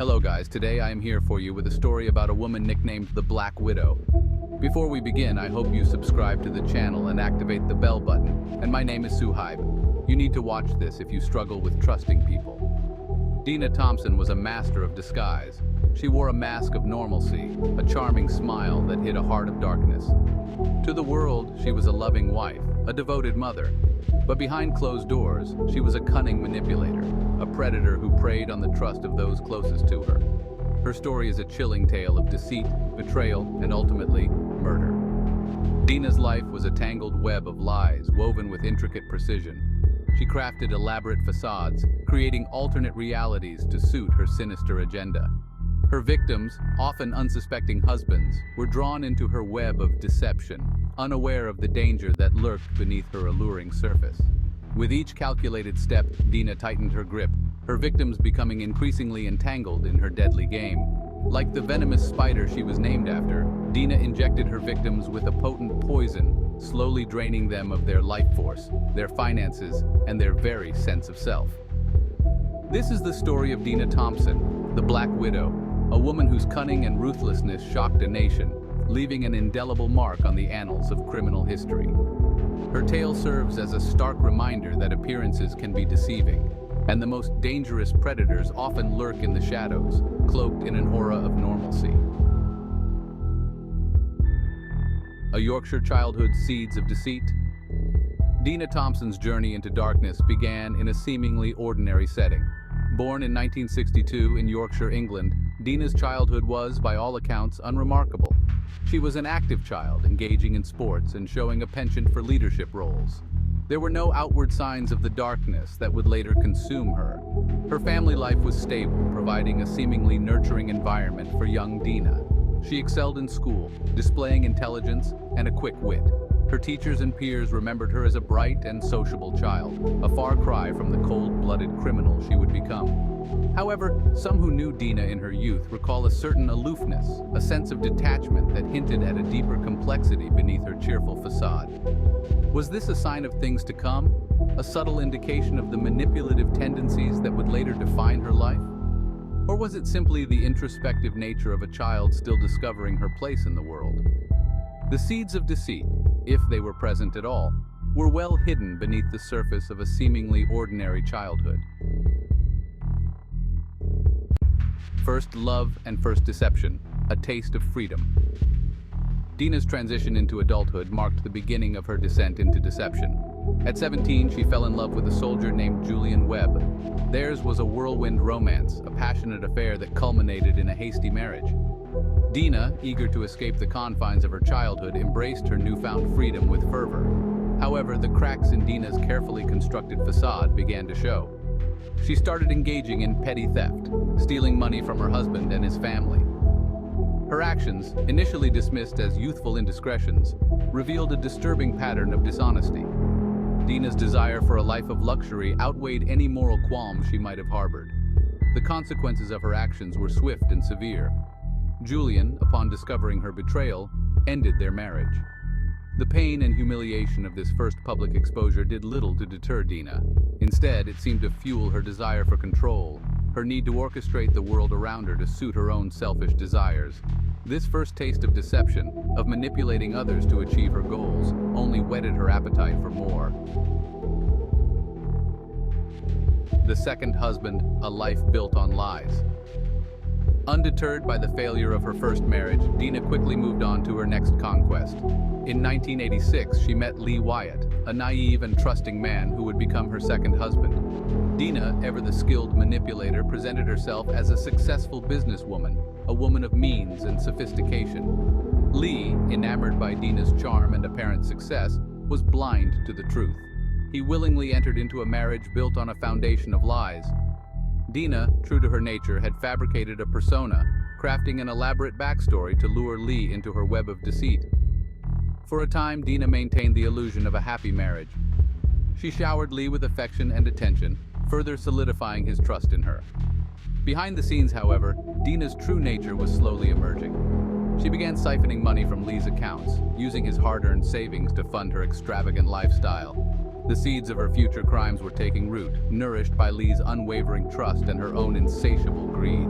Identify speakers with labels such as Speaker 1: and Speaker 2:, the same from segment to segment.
Speaker 1: Hello guys, today I am here for you with a story about a woman nicknamed the Black Widow. Before we begin, I hope you subscribe to the channel and activate the bell button. And my name is Saheeb. You need to watch this if you struggle with trusting people. Dena Thompson was a master of disguise. She wore a mask of normalcy, a charming smile that hid a heart of darkness. To the world, she was a loving wife, a devoted mother. But behind closed doors, she was a cunning manipulator, a predator who preyed on the trust of those closest to her. Her story is a chilling tale of deceit, betrayal, and ultimately, murder. Dena's life was a tangled web of lies woven with intricate precision. She crafted elaborate facades, creating alternate realities to suit her sinister agenda. Her victims, often unsuspecting husbands, were drawn into her web of deception, unaware of the danger that lurked beneath her alluring surface. With each calculated step, Dena tightened her grip, her victims becoming increasingly entangled in her deadly game. Like the venomous spider she was named after, Dena injected her victims with a potent poison, slowly draining them of their life force, their finances, and their very sense of self. This is the story of Dena Thompson, the Black Widow, a woman whose cunning and ruthlessness shocked a nation, leaving an indelible mark on the annals of criminal history. Her tale serves as a stark reminder that appearances can be deceiving, and the most dangerous predators often lurk in the shadows, cloaked in an aura of normalcy. A Yorkshire childhood's seeds of deceit? Dena Thompson's journey into darkness began in a seemingly ordinary setting. Born in 1962 in Yorkshire, England, Dena's childhood was, by all accounts, unremarkable. She was an active child, engaging in sports and showing a penchant for leadership roles. There were no outward signs of the darkness that would later consume her. Her family life was stable, providing a seemingly nurturing environment for young Dena. She excelled in school, displaying intelligence and a quick wit. Her teachers and peers remembered her as a bright and sociable child, a far cry from the cold-blooded criminal she would become. However, some who knew Dena in her youth recall a certain aloofness, a sense of detachment that hinted at a deeper complexity beneath her cheerful facade. Was this a sign of things to come? A subtle indication of the manipulative tendencies that would later define her life? Or was it simply the introspective nature of a child still discovering her place in the world? The seeds of deceit, if they were present at all, were well hidden beneath the surface of a seemingly ordinary childhood. First love and first deception, a taste of freedom. Dena's transition into adulthood marked the beginning of her descent into deception. At 17, she fell in love with a soldier named Julian Webb. Theirs was a whirlwind romance, a passionate affair that culminated in a hasty marriage. Dena, eager to escape the confines of her childhood, embraced her newfound freedom with fervor. However, the cracks in Dena's carefully constructed facade began to show. She started engaging in petty theft, stealing money from her husband and his family. Her actions, initially dismissed as youthful indiscretions, revealed a disturbing pattern of dishonesty. Dena's desire for a life of luxury outweighed any moral qualms she might have harbored. The consequences of her actions were swift and severe. Julian, upon discovering her betrayal, ended their marriage. The pain and humiliation of this first public exposure did little to deter Dena. Instead, it seemed to fuel her desire for control, her need to orchestrate the world around her to suit her own selfish desires. This first taste of deception, of manipulating others to achieve her goals, only whetted her appetite for more. The second husband, a life built on lies. Undeterred by the failure of her first marriage, Dena quickly moved on to her next conquest. In 1986, she met Lee Wyatt, a naive and trusting man who would become her second husband. Dena, ever the skilled manipulator, presented herself as a successful businesswoman, a woman of means and sophistication. Lee, enamored by Dena's charm and apparent success, was blind to the truth. He willingly entered into a marriage built on a foundation of lies. Dena, true to her nature, had fabricated a persona, crafting an elaborate backstory to lure Lee into her web of deceit. For a time, Dena maintained the illusion of a happy marriage. She showered Lee with affection and attention, further solidifying his trust in her. Behind the scenes, however, Dena's true nature was slowly emerging. She began siphoning money from Lee's accounts, using his hard-earned savings to fund her extravagant lifestyle. The seeds of her future crimes were taking root, nourished by Lee's unwavering trust and her own insatiable greed.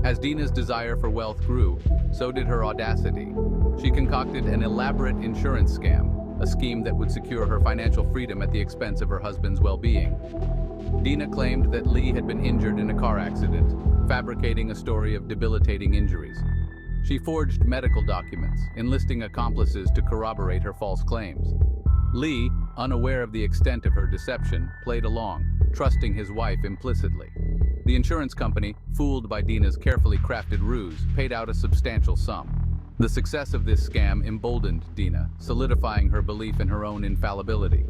Speaker 1: As Dena's desire for wealth grew, so did her audacity. She concocted an elaborate insurance scam, a scheme that would secure her financial freedom at the expense of her husband's well-being. Dena claimed that Lee had been injured in a car accident, fabricating a story of debilitating injuries. She forged medical documents, enlisting accomplices to corroborate her false claims. Lee, unaware of the extent of her deception, played along, trusting his wife implicitly. The insurance company, fooled by Dena's carefully crafted ruse, paid out a substantial sum. The success of this scam emboldened Dena, solidifying her belief in her own infallibility.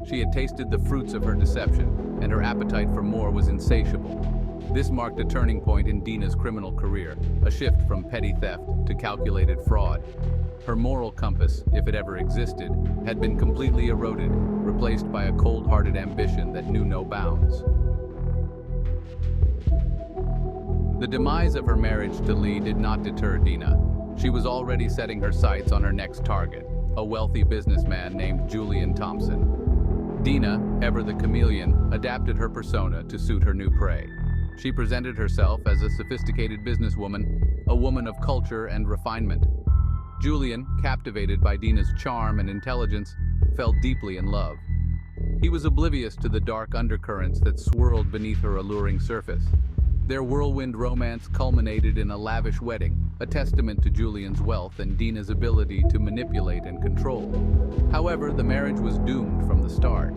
Speaker 1: She had tasted the fruits of her deception, and her appetite for more was insatiable. This marked a turning point in Dena's criminal career, a shift from petty theft to calculated fraud. Her moral compass, if it ever existed, had been completely eroded, replaced by a cold-hearted ambition that knew no bounds. The demise of her marriage to Lee did not deter Dena. She was already setting her sights on her next target, a wealthy businessman named Julian Thompson. Dena, ever the chameleon, adapted her persona to suit her new prey. She presented herself as a sophisticated businesswoman, a woman of culture and refinement. Julian, captivated by Dena's charm and intelligence, fell deeply in love. He was oblivious to the dark undercurrents that swirled beneath her alluring surface. Their whirlwind romance culminated in a lavish wedding, a testament to Julian's wealth and Dena's ability to manipulate and control. However, the marriage was doomed from the start.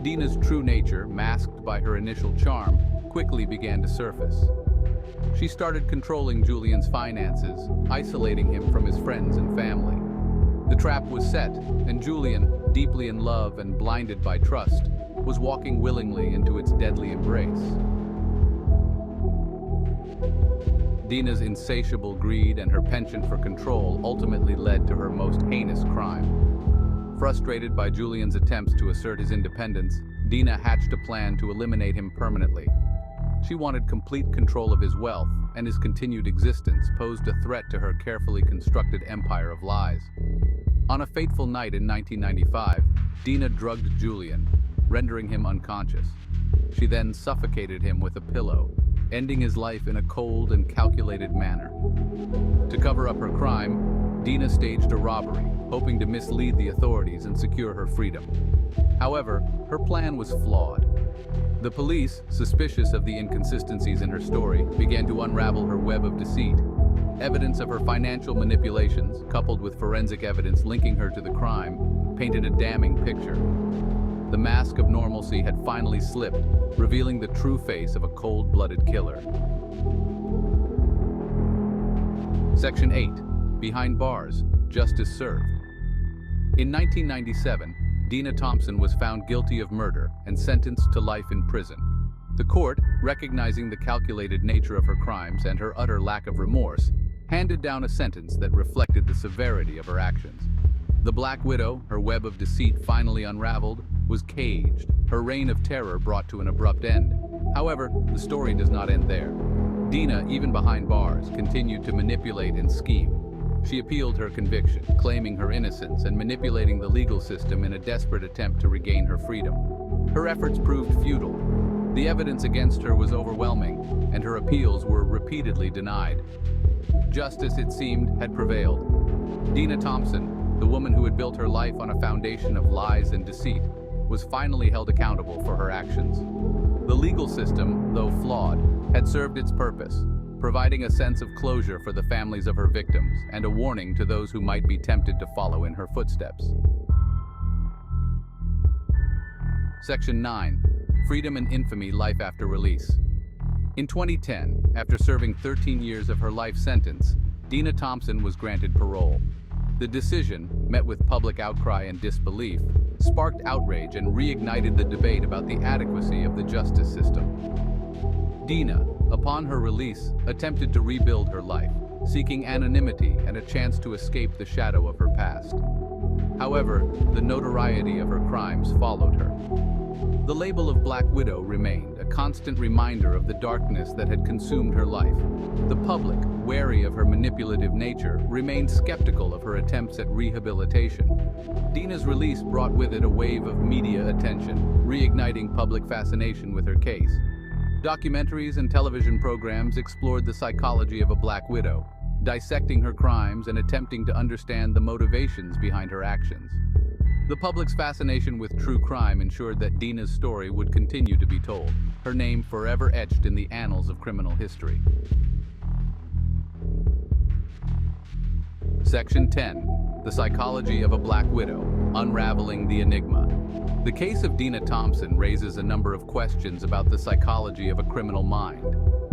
Speaker 1: Dena's true nature, masked by her initial charm, quickly began to surface. She started controlling Julian's finances, isolating him from his friends and family. The trap was set, and Julian, deeply in love and blinded by trust, was walking willingly into its deadly embrace. Dena's insatiable greed and her penchant for control ultimately led to her most heinous crime. Frustrated by Julian's attempts to assert his independence, Dena hatched a plan to eliminate him permanently. She wanted complete control of his wealth, and his continued existence posed a threat to her carefully constructed empire of lies. On a fateful night in 1995, Dena drugged Julian, rendering him unconscious. She then suffocated him with a pillow, ending his life in a cold and calculated manner. To cover up her crime, Dena staged a robbery, hoping to mislead the authorities and secure her freedom. However, her plan was flawed. The police, suspicious of the inconsistencies in her story, began to unravel her web of deceit. Evidence of her financial manipulations, coupled with forensic evidence linking her to the crime, painted a damning picture. The mask of normalcy had finally slipped, revealing the true face of a cold-blooded killer. Section 8. Behind Bars, Justice Served. In 1997, Dena Thompson was found guilty of murder and sentenced to life in prison. The court, recognizing the calculated nature of her crimes and her utter lack of remorse, handed down a sentence that reflected the severity of her actions. The Black Widow, her web of deceit finally unraveled, was caged, her reign of terror brought to an abrupt end. However, the story does not end there. Dena, even behind bars, continued to manipulate and scheme. She appealed her conviction, claiming her innocence and manipulating the legal system in a desperate attempt to regain her freedom. Her efforts proved futile. The evidence against her was overwhelming, and her appeals were repeatedly denied. Justice, it seemed, had prevailed. Dena Thompson, the woman who had built her life on a foundation of lies and deceit, was finally held accountable for her actions. The legal system, though flawed, had served its purpose, providing a sense of closure for the families of her victims and a warning to those who might be tempted to follow in her footsteps. Section 9. Freedom and Infamy, Life After Release. In 2010, after serving 13 years of her life sentence, Dena Thompson was granted parole. The decision, met with public outcry and disbelief, sparked outrage and reignited the debate about the adequacy of the justice system. Dena, upon her release, attempted to rebuild her life, seeking anonymity and a chance to escape the shadow of her past. However, the notoriety of her crimes followed her. The label of Black Widow remained, a constant reminder of the darkness that had consumed her life. The public, wary of her manipulative nature, remained skeptical of her attempts at rehabilitation. Dena's release brought with it a wave of media attention, reigniting public fascination with her case. Documentaries and television programs explored the psychology of a Black Widow, dissecting her crimes and attempting to understand the motivations behind her actions. The public's fascination with true crime ensured that Dena's story would continue to be told, her name forever etched in the annals of criminal history. Section 10. The Psychology of a Black Widow, Unraveling the Enigma. The case of Dena Thompson raises a number of questions about the psychology of a criminal mind.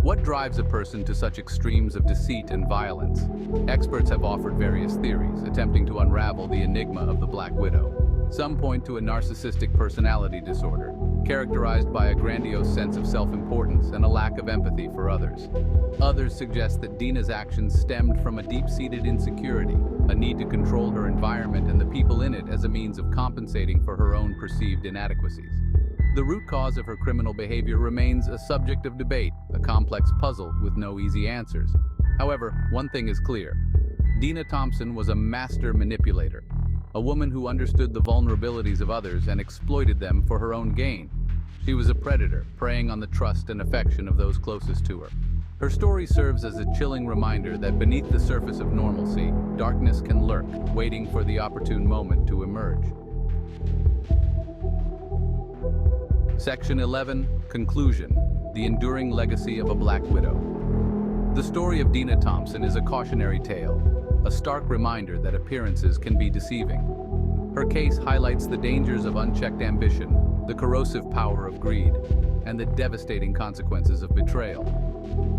Speaker 1: What drives a person to such extremes of deceit and violence? Experts have offered various theories, attempting to unravel the enigma of the Black Widow. Some point to a narcissistic personality disorder, characterized by a grandiose sense of self-importance and a lack of empathy for others. Others suggest that Dena's actions stemmed from a deep-seated insecurity, a need to control her environment and the people in it as a means of compensating for her own perceived inadequacies. The root cause of her criminal behavior remains a subject of debate, a complex puzzle with no easy answers. However, one thing is clear. Dena Thompson was a master manipulator, a woman who understood the vulnerabilities of others and exploited them for her own gain. She was a predator, preying on the trust and affection of those closest to her. Her story serves as a chilling reminder that beneath the surface of normalcy, darkness can lurk, waiting for the opportune moment to emerge. Section 11. Conclusion. The Enduring Legacy of a Black Widow. The story of Dena Thompson is a cautionary tale, a stark reminder that appearances can be deceiving. Her case highlights the dangers of unchecked ambition, the corrosive power of greed, and the devastating consequences of betrayal.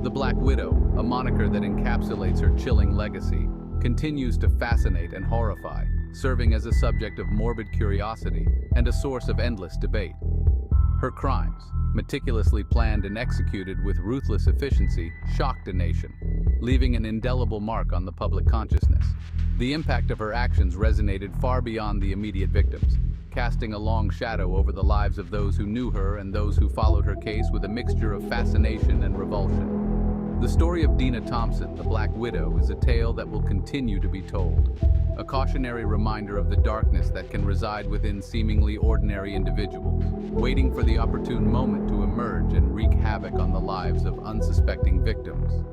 Speaker 1: The Black Widow, a moniker that encapsulates her chilling legacy, continues to fascinate and horrify, serving as a subject of morbid curiosity and a source of endless debate. Her crimes, meticulously planned and executed with ruthless efficiency, shocked a nation, leaving an indelible mark on the public consciousness. The impact of her actions resonated far beyond the immediate victims, casting a long shadow over the lives of those who knew her and those who followed her case with a mixture of fascination and revulsion. The story of Dena Thompson, the Black Widow, is a tale that will continue to be told, a cautionary reminder of the darkness that can reside within seemingly ordinary individuals, waiting for the opportune moment to emerge and wreak havoc on the lives of unsuspecting victims.